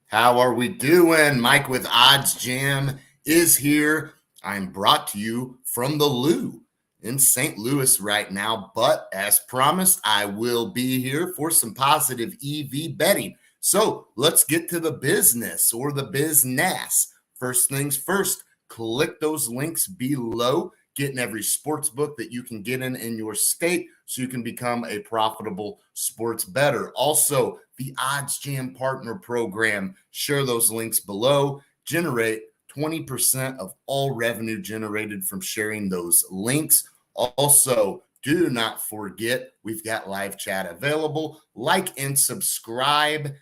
How are we doing? Mike with Odds Jam is here. I'm brought to you from the Lou in St. Louis right now, but as promised, I will be here for some positive EV betting. So let's get to the business or the business. First things first, click those links below. Get in every sports book that you can get in your state so you can become a profitable sports bettor. Also, the Odds Jam Partner Program. Share those links below. Generate 20% of all revenue generated from sharing those links. Also, do not forget, we've got live chat available. Like and subscribe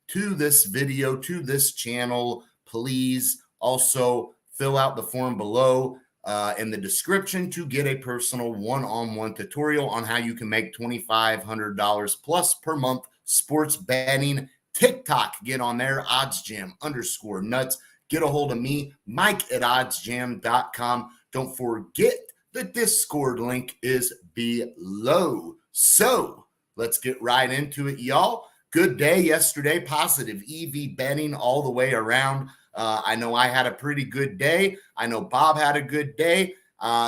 to this video, to this channel, please. Also, fill out the form below in the description to get a personal one-on-one tutorial on how you can make $2,500 plus per month sports betting. TikTok, get on there, oddsjam_nuts. Get a hold of me, Mike at oddsjam.com. Don't forget the Discord link is below. So let's get right into it, y'all. Good day yesterday, positive EV betting all the way around. I know I had a pretty good day. I know Bob had a good day.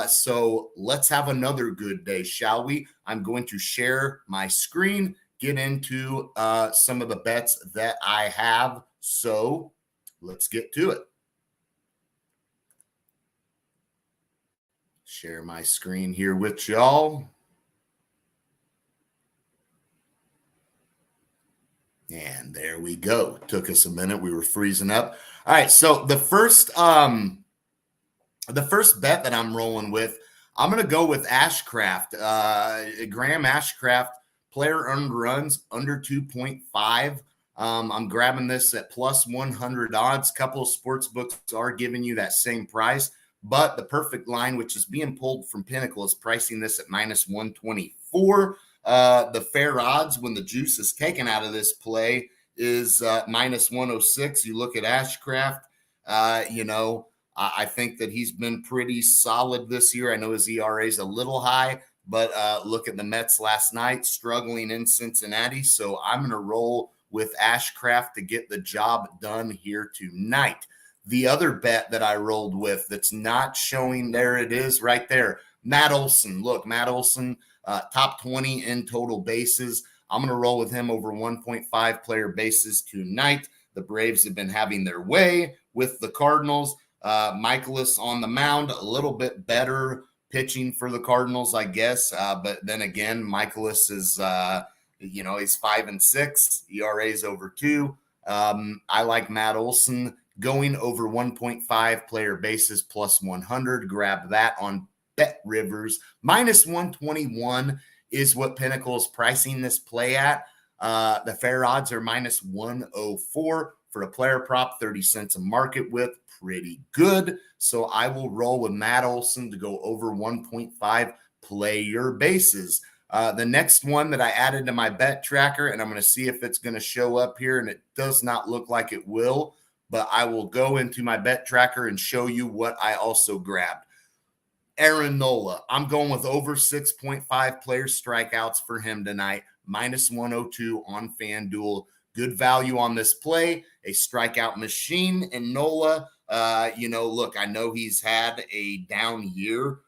So let's have another good day, shall we? I'm going to share my screen, get into some of the bets that I have. So let's get to it. Share my screen here with y'all. And there we go. It took us a minute. We were freezing up. All right. So the first bet that I'm rolling with, I'm going to go with Ashcraft. Graham Ashcraft, player earned runs under 2.5. I'm grabbing this at plus 100 odds. A couple of sports books are giving you that same price, but the perfect line, which is being pulled from Pinnacle, is pricing this at minus 124. The fair odds when the juice is taken out of this play is minus 106. You look at Ashcraft, I think that he's been pretty solid this year. I know his ERA is a little high, but look at the Mets last night, struggling in Cincinnati. So I'm going to roll with Ashcraft to get the job done here tonight. The other bet that I rolled with that's not showing, there it is right there, Matt Olson. Look, Matt Olson, top 20 in total bases. I'm going to roll with him over 1.5 player bases tonight. The Braves have been having their way with the Cardinals. Michaelis on the mound, a little bit better pitching for the Cardinals, I guess. But then again, Michaelis is, he's 5-6. ERA is over 2. I like Matt Olson going over 1.5 player bases plus 100. Grab that on Bet Rivers. Minus 121 is what Pinnacle is pricing this play at. The fair odds are minus 104 for a player prop, 30 cents a market with. Pretty good. So I will roll with Matt Olson to go over 1.5 player bases. The next one that I added to my bet tracker, and I'm going to see if it's going to show up here, and it does not look like it will, but I will go into my bet tracker and show you what I also grabbed. Aaron Nola. I'm going with over 6.5 player strikeouts for him tonight, minus 102 on FanDuel. Good value on this play, a strikeout machine. And Nola, look, I know he's had a down year,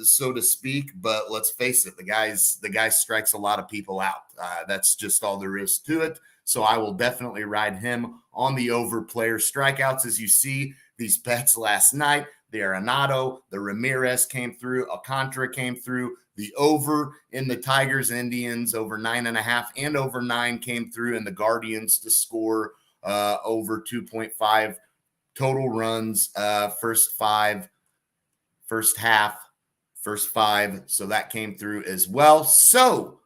so to speak, but let's face it, the guy strikes a lot of people out. That's just all there is to it. So I will definitely ride him on the over player strikeouts. As you see, these bets last night, the Arenado, the Ramirez came through, Alcantara came through, the over in the Tigers Indians over 9.5 and over 9 came through, and the Guardians to score over 2.5 total runs, first half, first 5. So that came through as well. So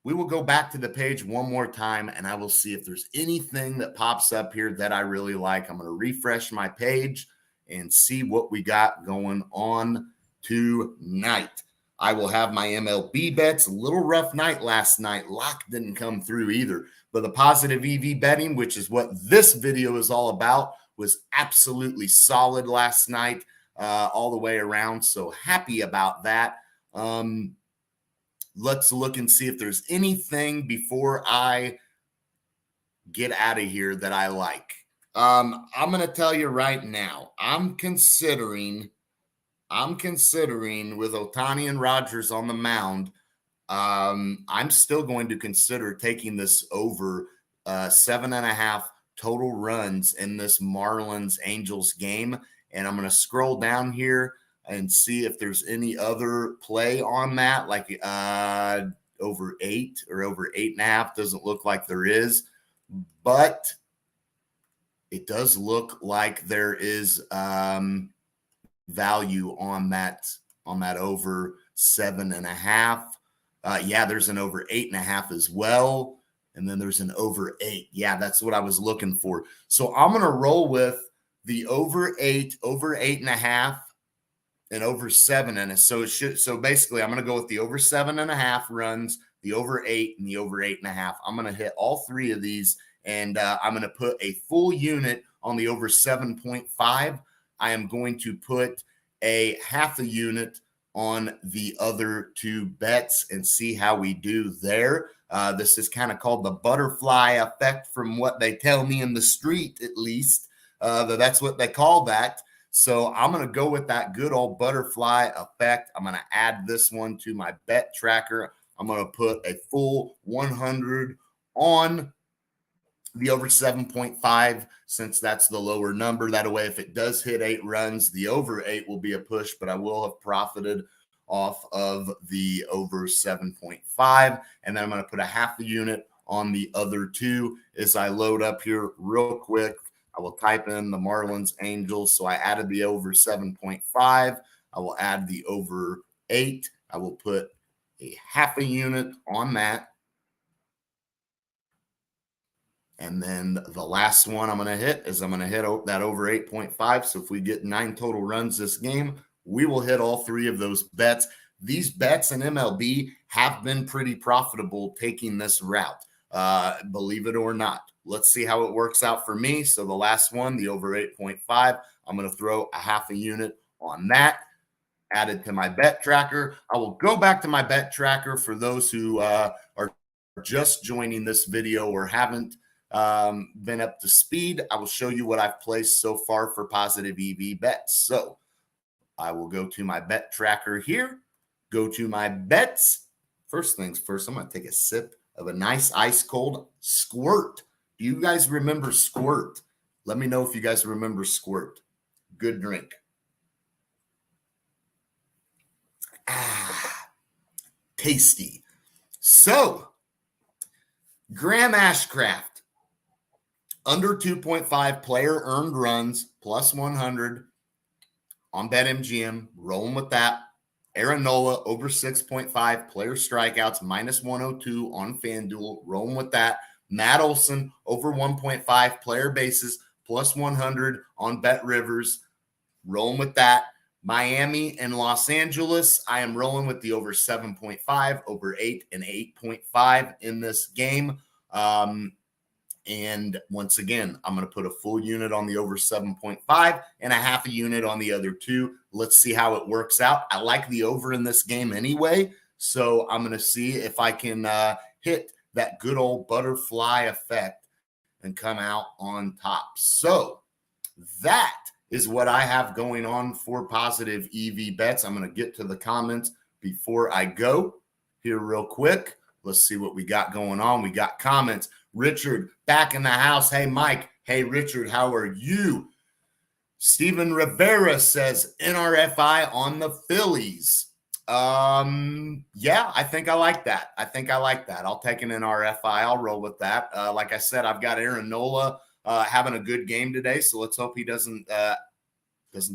we will go back to the page one more time, and I will see if there's anything that pops up here that I really like. I'm going to refresh my page and see what we got going on tonight. I will have my MLB bets. A little rough night last night. Lock didn't come through either. But the positive EV betting, which is what this video is all about, was absolutely solid last night all the way around. So happy about that. Let's look and see if there's anything before I get out of here that I like. I'm going to tell you right now, I'm considering with Ohtani and Rodgers on the mound. I'm still going to consider taking this over 7.5 total runs in this Marlins Angels game. And I'm going to scroll down here and see if there's any other play on that, like over 8 or over 8.5. Doesn't look like there is, but it does look like there is value on that over 7.5. Yeah, there's an over 8.5 as well. And then there's an over 8. Yeah, that's what I was looking for. So I'm going to roll with the over 8, over 8.5, and over 7. And so basically I'm going to go with the over 7.5 runs, the over 8, and the over 8.5. I'm going to hit all three of these, and I'm going to put a full unit on the over 7.5. I am going to put a half a unit on the other two bets and see how we do there. This is kind of called the butterfly effect, from what they tell me in the street, at least. That's what they call that. So I'm going to go with that good old butterfly effect. I'm going to add this one to my bet tracker. I'm going to put a full 100 on the over 7.5, since that's the lower number. That way, if it does hit 8 runs, the over 8 will be a push, but I will have profited off of the over 7.5. And then I'm going to put a half a unit on the other two. As I load up here real quick, I will type in the Marlins Angels. So I added the over 7.5. I will add the over 8. I will put a half a unit on that. And then the last one I'm going to hit is I'm going to hit that over 8.5. So if we get 9 total runs this game, we will hit all 3 of those bets. These bets in MLB have been pretty profitable taking this route, believe it or not. Let's see how it works out for me. So the last one, the over 8.5, I'm going to throw a half a unit on that, added to my bet tracker. I will go back to my bet tracker for those who are just joining this video or haven't been up to speed. I will show you what I've placed so far for positive EV bets. So I will go to my bet tracker here, go to my bets. First things first, I'm going to take a sip of a nice ice cold Squirt. Do you guys remember Squirt? Let me know if you guys remember Squirt. Good drink. Tasty. So, Graham Ashcraft. Under 2.5 player earned runs, plus 100 on BetMGM, rolling with that. Aaron Nola, over 6.5 player strikeouts, minus 102 on FanDuel, rolling with that. Matt Olson, over 1.5 player bases, plus 100 on BetRivers, rolling with that. Miami and Los Angeles, I am rolling with the over 7.5, over 8, and 8.5 in this game. And once again, I'm going to put a full unit on the over 7.5 and a half a unit on the other two. Let's see how it works out. I like the over in this game anyway, so I'm going to see if I can hit that good old butterfly effect and come out on top. So that is what I have going on for positive EV bets. I'm going to get to the comments before I go here real quick. Let's see what we got going on. We got comments. Richard, back in the house. Hey, Mike. Hey, Richard, how are you? Steven Rivera says NRFI on the Phillies. Yeah, I think I like that. I'll take an NRFI. I'll roll with that. Like I said, I've got Aaron Nola having a good game today, so let's hope he doesn't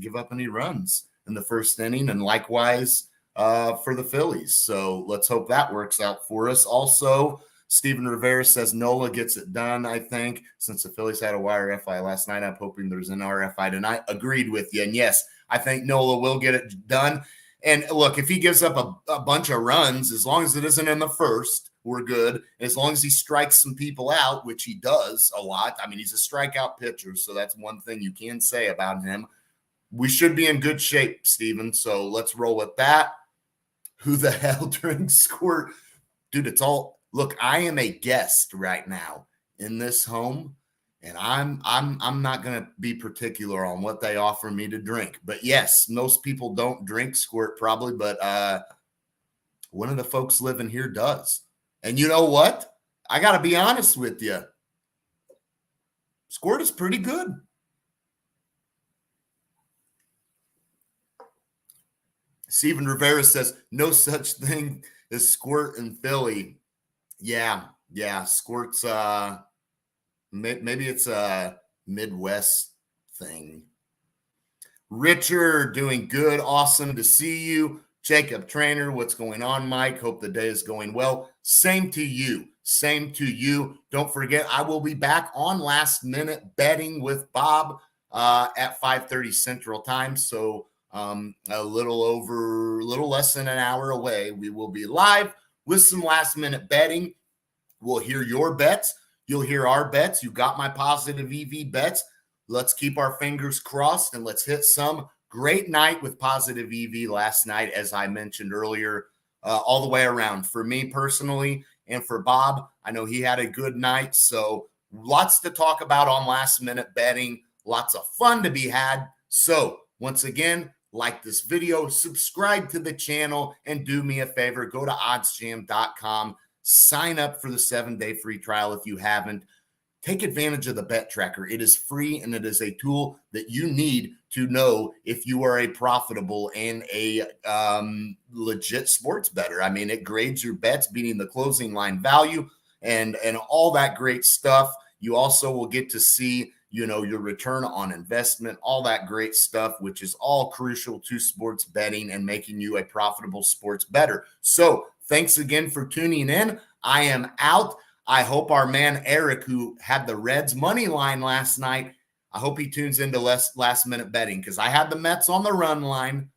give up any runs in the first inning, and likewise for the Phillies. So let's hope that works out for us. Also, Steven Rivera says Nola gets it done, I think. Since the Phillies had a wire FI last night, I'm hoping there's an RFI tonight. Agreed with you. And yes, I think Nola will get it done. And look, if he gives up a bunch of runs, as long as it isn't in the first, we're good. As long as he strikes some people out, which he does a lot. I mean, he's a strikeout pitcher, so that's one thing you can say about him. We should be in good shape, Steven. So let's roll with that. Who the hell drinks Squirt? Dude, it's all – look, I am a guest right now in this home, and I'm not going to be particular on what they offer me to drink. But yes, most people don't drink Squirt probably, but one of the folks living here does. And you know what? I got to be honest with you. Squirt is pretty good. Steven Rivera says, no such thing as Squirt in Philly. Yeah. Squirt's, maybe it's a Midwest thing. Richard, doing good. Awesome to see you. Jacob Trainer, what's going on, Mike? Hope the day is going well. Same to you. Same to you. Don't forget, I will be back on Last Minute Betting with Bob at 5:30 Central Time. So a little less than an hour away, we will be live with some Last Minute Betting. We'll hear your bets. You'll hear our bets. You got my positive EV bets. Let's keep our fingers crossed and let's hit some. Great night with positive EV last night, as I mentioned earlier, all the way around. For me personally and for Bob, I know he had a good night. So lots to talk about on Last Minute Betting. Lots of fun to be had. So once again, like this video, subscribe to the channel, and do me a favor, go to oddsjam.com. Sign up for the 7-day free trial if you haven't. Take advantage of the bet tracker. It is free, and it is a tool that you need to know if you are a profitable and a legit sports bettor. I mean, it grades your bets, beating the closing line value and all that great stuff. You also will get to see, your return on investment, all that great stuff, which is all crucial to sports betting and making you a profitable sports bettor. So thanks again for tuning in. I am out. I hope our man Eric, who had the Reds money line last night, I hope he tunes into last minute betting, because I had the Mets on the run line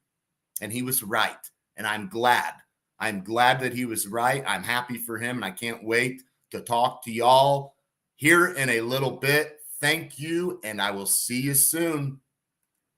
and he was right. And I'm glad. I'm glad that he was right. I'm happy for him, and I can't wait to talk to y'all here in a little bit. Thank you, and I will see you soon.